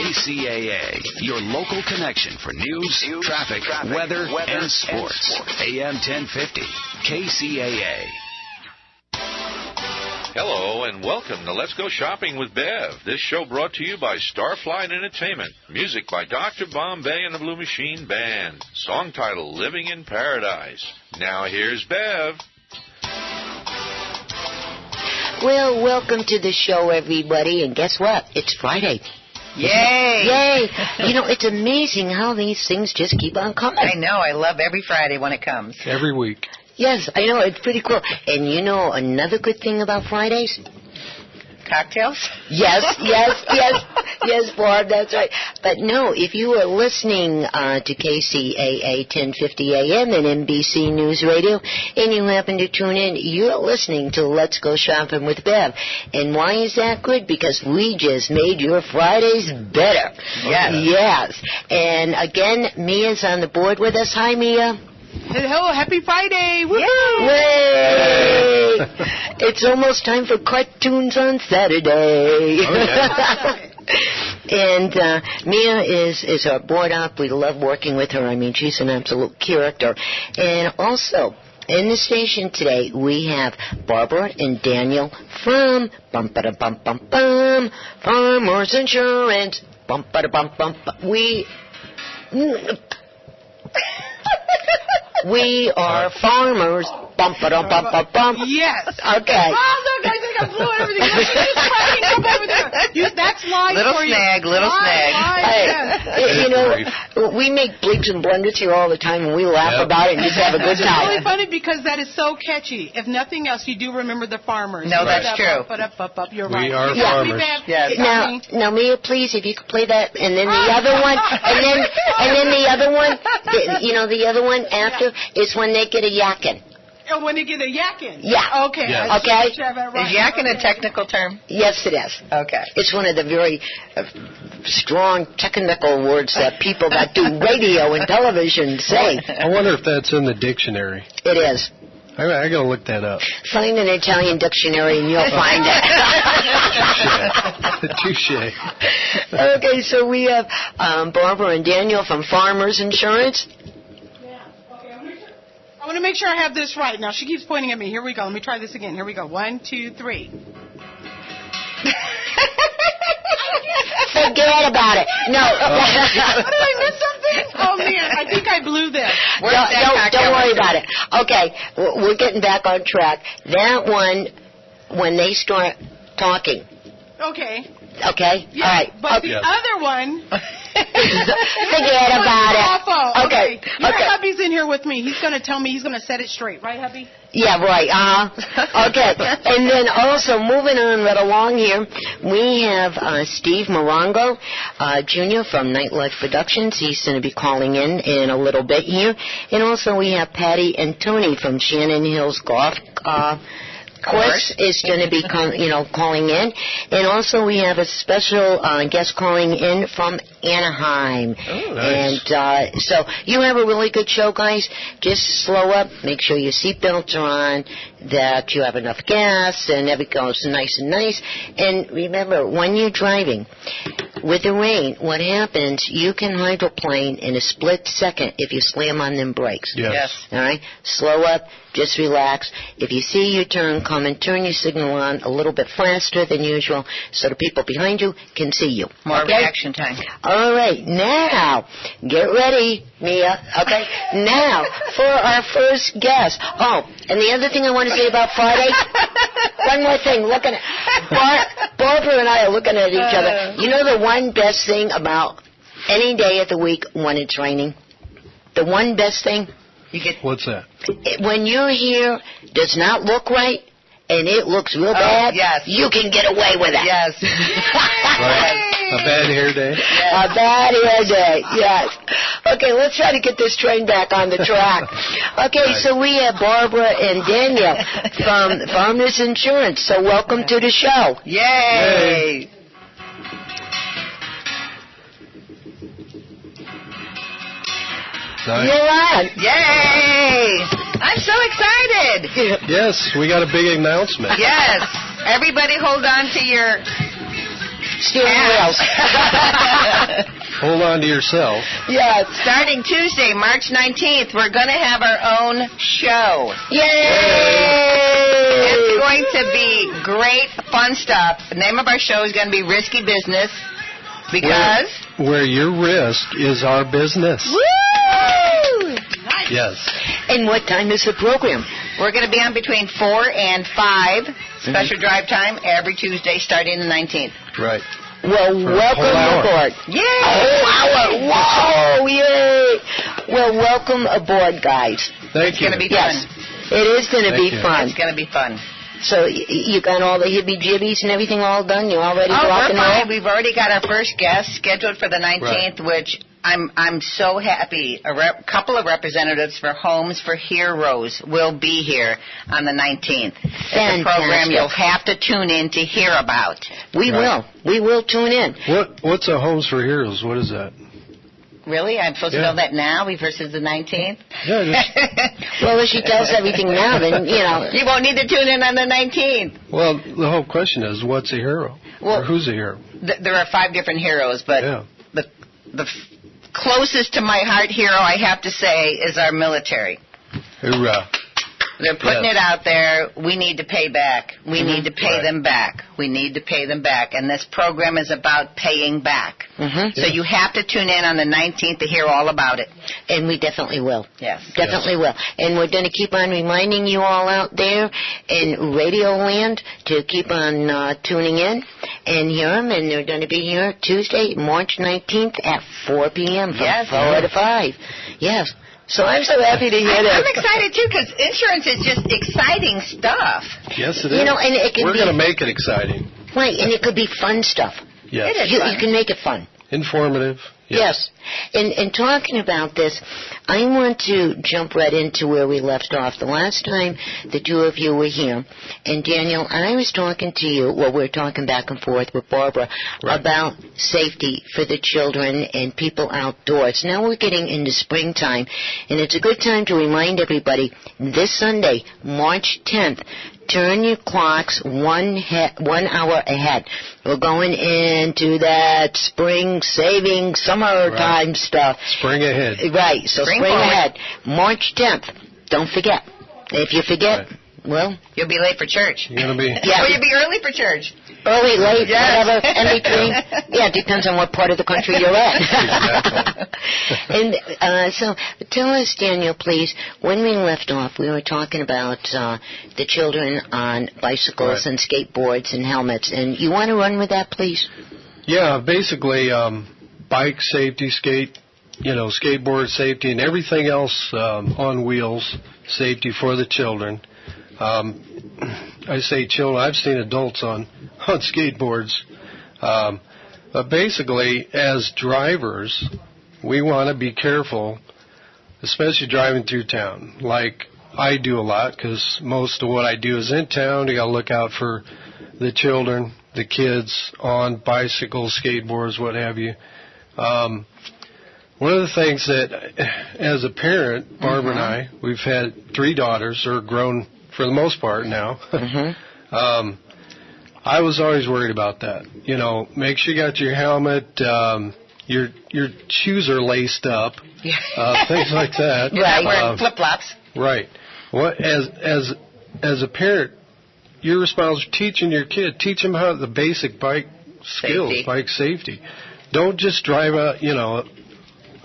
KCAA, your local connection for news, traffic, weather, and sports. AM 1050, KCAA. Hello and welcome to Let's Go Shopping with Bev. This show brought to you by Starflight Entertainment. Music by Dr. Bombay and the Blue Machine Band. Song title, Living in Paradise. Now here's Bev. Well, welcome to the show, everybody. And guess what? It's Friday. Yay! Yay! You know, it's amazing how these things just keep on coming. I know. I love every Friday when it comes. Every week. Yes, I know. It's pretty cool. And you know another good thing about Fridays? Cocktails? Yes, Barb, that's right. But no, if you are listening to KCAA 1050 AM and NBC News Radio, and you happen to tune in, you're listening to Let's Go Shopping with Bev. And why is that good? Because we just made your Fridays better. Yes. And again, Mia's on the board with us. Hi, Mia. Hello, happy Friday! Woo-hoo! Yay! It's almost time for cartoons on Saturday. And Mia is our board op. We love working with her. I mean, she's an absolute character. And also, in the station today, we have Barbara and Daniel from bum-ba-da-bum-bum-bum, Farmers Insurance. Bum-ba-da-bum-bum-bum. We are farmers. Bum-ba-dum-bum-bum-bum. Yes. Okay. Oh, look, I think I blew everything. Just cracking up over there. That's live Little for snag, you. little snag. Hey, you know, we make bleeps and blunders here all the time, and we laugh about it and just have a good It's time. really funny because that is so catchy. If nothing else, you do remember the farmers. No, that's true. You're right. We are farmers. Yes. Now, Mia, please, if you could play that, and then the other one, and then the other one, the other one after is when they get a yakking. Oh, when they get a yakking? Yeah. Okay. Yes. Okay. Is yakking a technical term? Yes, it is. Okay. It's one of the very strong technical words that people that do radio and television say. I wonder if that's in the dictionary. It is. I got to look that up. Find an Italian dictionary and you'll find it. Touche. Okay, so we have Barbara and Daniel from Farmers Insurance. I want to make sure I have this right. Now, she keeps pointing at me. Here we go. Let me try this again. Here we go. 1, 2, 3. Forget about it. No. Did I miss something? Oh, man. I think I blew this. Don't worry about it. Okay, we're getting back on track. That one, when they start talking. Okay. Okay? Yeah, All right. But okay. the other one... Forget about it. Awful. Okay. Your hubby's in here with me. He's going to tell me. He's going to set it straight. Right, hubby? Yeah, right. Okay. And then also, moving on right along here, we have Steve Morongo, Jr. from Nightlife Productions. He's going to be calling in a little bit here. And also we have Patty and Tony from Shandon Hills Golf course is going to be calling in. And also we have a special guest calling in from Anaheim. Oh, nice. And so you have a really good show, guys. Just slow up, make sure your seatbelts are on, that you have enough gas, and everything goes nice and nice. And remember, when you're driving, with the rain, what happens, you can hydroplane in a split second if you slam on them brakes. Yes. All right? Slow up. Just relax. If you see your turn coming, turn your signal on a little bit faster than usual so the people behind you can see you. More reaction time. All right. Now, get ready, Mia. Okay? Now, for our first guest. Oh, and the other thing I want to say about Friday, one more thing. Look at it. Barbara and I are looking at each other. You know the one best thing about any day of the week when it's raining? The one best thing? What's that? When your hair does not look right and it looks real bad, you can get away with it. Yes. Right. A bad hair day? Yes. A bad hair day, yes. Okay, let's try to get this train back on the track. Okay, so we have Barbara and Daniel from Farmers Insurance. So welcome to the show. Yay. Nice. You're on. Yay! I'm so excited. Yes, we got a big announcement. Yes. Everybody hold on to your steering wheels. Hold on to yourself. Yes. Starting Tuesday, March 19th, we're going to have our own show. Yay! It's going to be great, fun stuff. The name of our show is going to be Risky Business because... Where your risk is our business. Woo! Yes. And what time is the program? We're going to be on between 4 and 5, special drive time, every Tuesday starting the 19th. Right. Well, For a welcome whole hour. aboard. Yay! A whole hour. Whoa, yay. Well, welcome aboard, guys. Thank you. It's going to be Yes, fun. it is going to Thank be you. fun. It's going to be fun. So you got all the hibby-jibbies and everything all done? You all ready to rock we're and fine. roll? We've already got our first guest scheduled for the 19th, which I'm so happy. A couple of representatives for Homes for Heroes will be here on the 19th. It's a program you'll have to tune in to hear about. We will. We will tune in. What's a Homes for Heroes? What is that? Really? I'm supposed to know that now versus the 19th? Yeah, just, Well, if she tells everything now, then, you know. You won't need to tune in on the 19th. well, the whole question is, what's a hero? Well, or who's a hero? There are 5 different heroes, but Yeah. the closest to my heart hero, I have to say, is our military. Hoorah. They're putting it out there. We need to pay back. We need to pay Right. them back. We need to pay them back. And this program is about paying back. Mm-hmm. So you have to tune in on the 19th to hear all about it. And we definitely will. Yes. Definitely will. And we're going to keep on reminding you all out there in Radio Land to keep on tuning in and hear them. And they're going to be here Tuesday, March 19th at 4 p.m. from Yes. 4 to 5. Yes. So I'm so happy to hear that. I'm excited, too, because insurance is just exciting stuff. Yes, it is. You know, and it can We're be... going to make it exciting. Right, and it could be fun stuff. Yes. It is You fun. can make it fun. Informative. Yes. And talking about this, I want to jump right into where we left off. The last time the two of you were here, and Daniel, I was talking to you, well, we were talking back and forth with Barbara about safety for the children and people outdoors. Now we're getting into springtime, and it's a good time to remind everybody, this Sunday, March 10th, turn your clocks 1 hour ahead. We're going into that spring saving summertime stuff. Spring ahead. Right, so spring forward. ahead. March 10th. Don't forget. If you forget, well, You'll be late for church. You're going to be... yeah, Or you'll be early for church. early, late, Yes. whatever, in between. Yeah, it depends on what part of the country you're at. Exactly. And so tell us, Daniel, please, when we left off, we were talking about the children on bicycles and skateboards and helmets. And you want to run with that, please? Yeah, basically, bike safety, skateboard safety, and everything else on wheels safety for the children. I say children. I've seen adults on skateboards. But basically, as drivers, we want to be careful, especially driving through town. Like I do a lot, because most of what I do is in town. You got to look out for the children, the kids on bicycles, skateboards, what have you. One of the things that, as a parent, Barbara and I, we've had 3 daughters, who are grown for the most part now. I was always worried about that. You know, make sure you got your helmet, your shoes are laced up, things like that. You're not wearing flip-flops. Right. What as a parent, you're responsible for teaching your kid. Teach them how the basic bike skills, bike safety. Don't just drive out,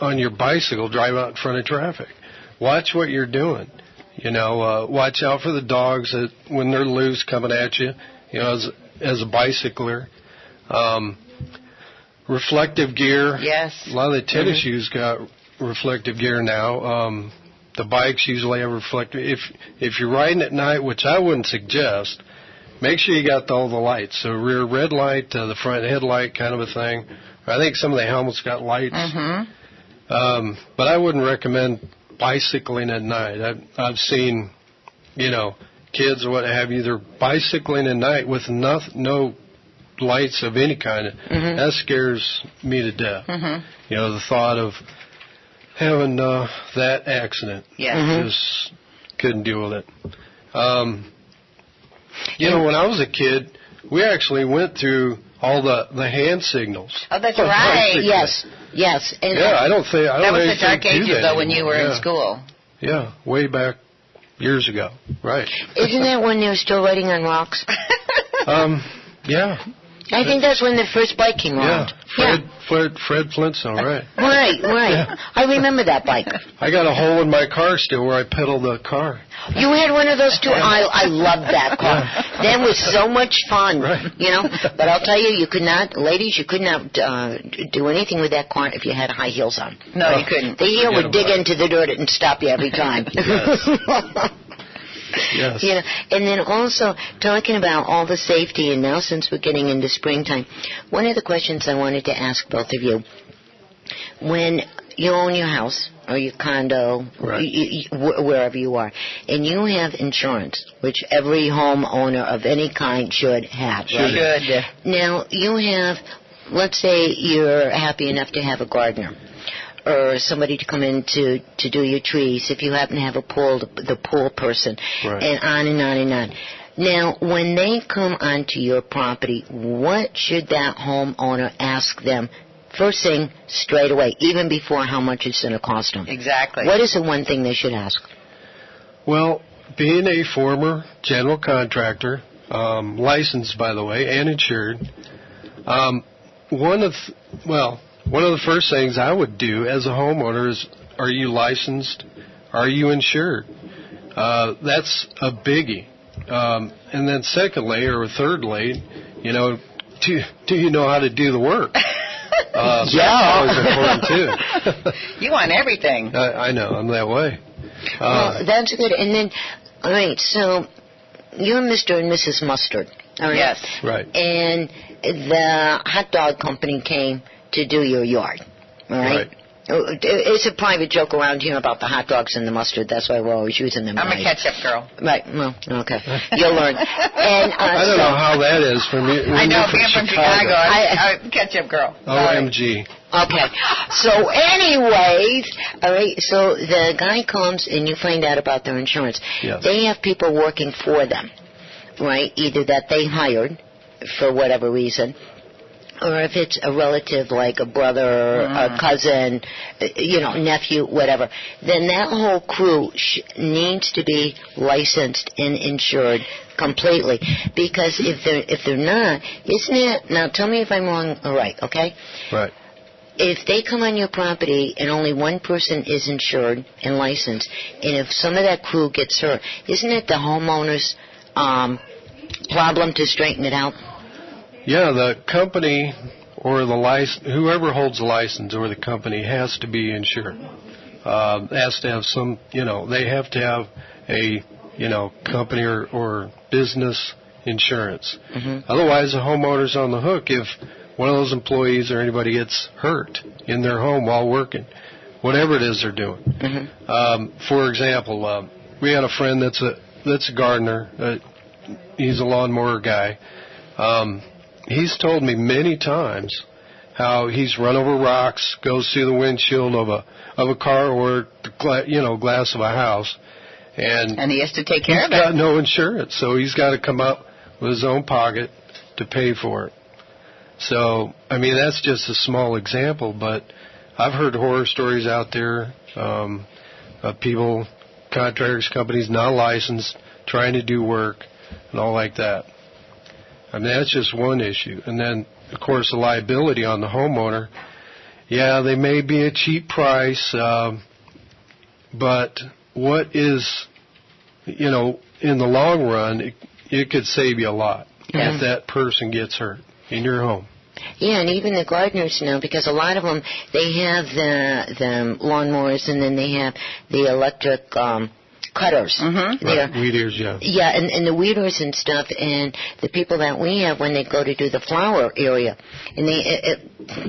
on your bicycle, drive out in front of traffic. Watch what you're doing. Watch out for the dogs that when they're loose coming at you. As a bicycler. Reflective gear. Yes. A lot of the tennis shoes got reflective gear now. The bikes usually have reflective. If you're riding at night, which I wouldn't suggest, make sure you got all the lights. So rear red light, the front headlight kind of a thing. I think some of the helmets got lights. But I wouldn't recommend bicycling at night. I've seen, kids or what have you, they're bicycling at night with no lights of any kind. That scares me to death. The thought of having that accident. Just couldn't deal with it. When I was a kid, we actually went through all the hand signals. Oh, that's right. Yes. And I don't think that was the dark ages, though, when you were in school. Yeah, way back years ago. Right. Isn't that when they were still riding on rocks? Yeah. I think that's when the first bike came around. Fred Flintstone, right. Right. Yeah. I remember that bike. I got a hole in my car still where I pedal the car. You had one of those too? I loved that car. That was so much fun, you know. But I'll tell you, ladies, you could not do anything with that car if you had high heels on. No, you couldn't. The heel would dig into the dirt and stop you every time. Yes. You know, and then also talking about all the safety, and now since we're getting into springtime, one of the questions I wanted to ask both of you: when you own your house or your condo, wherever you are, and you have insurance, which every homeowner of any kind should have. Should. Now you have, let's say, you're happy enough to have a gardener, or somebody to come in to do your trees, if you happen to have a pool, the pool person, and on and on and on. Now, when they come onto your property, what should that homeowner ask them first thing straight away, even before how much it's going to cost them? Exactly. What is the one thing they should ask? Well, being a former general contractor, licensed, by the way, and insured, one of the first things I would do as a homeowner is, are you licensed? Are you insured? That's a biggie. And then secondly, or thirdly, do you know how to do the work? That's always important, too. You want everything. I know. I'm that way. Well, that's good. And then, all right, so you're Mr. and Mrs. Mustard. All right? Yes. Right. And the hot dog company came to do your yard, all right? It's a private joke around here about the hot dogs and the mustard. That's why we're always using them. I'm a ketchup girl. Right. Well, okay. You'll learn. And I don't know how that is from you. I know. Being from Chicago, I'm a ketchup girl. OMG. Okay. So, anyways, all right. So the guy comes and you find out about their insurance. Yes. They have people working for them, right? Either that they hired for whatever reason, or if it's a relative like a brother, a cousin, nephew, whatever, then that whole crew needs to be licensed and insured completely. Because if they're not, isn't it? Now tell me if I'm wrong or right, okay? Right. If they come on your property and only one person is insured and licensed, and if some of that crew gets hurt, isn't it the homeowner's problem to straighten it out? Yeah, the company or whoever holds the license or the company has to be insured. Has to have some, they have to have a, company or business insurance. Mm-hmm. Otherwise, the homeowner's on the hook if one of those employees or anybody gets hurt in their home while working, whatever it is they're doing. Mm-hmm. For example, we had a friend that's a gardener. He's a lawnmower guy. He's told me many times how he's run over rocks, goes through the windshield of a car or glass of a house, and he has to take care of it. He's got no insurance, so he's got to come up with his own pocket to pay for it. So, I mean, that's just a small example, but I've heard horror stories out there of people, contractors, companies not licensed, trying to do work and all like that. I mean, that's just one issue. And then, of course, the liability on the homeowner. Yeah, they may be a cheap price, but what is, in the long run, it could save you a lot if that person gets hurt in your home. Yeah, and even the gardeners now, because a lot of them, they have the lawnmowers and then they have the electric cutters. Mm-hmm. Right. Weed eaters, yeah. Yeah, and the weed eaters and stuff, and the people that we have when they go to do the flower area, and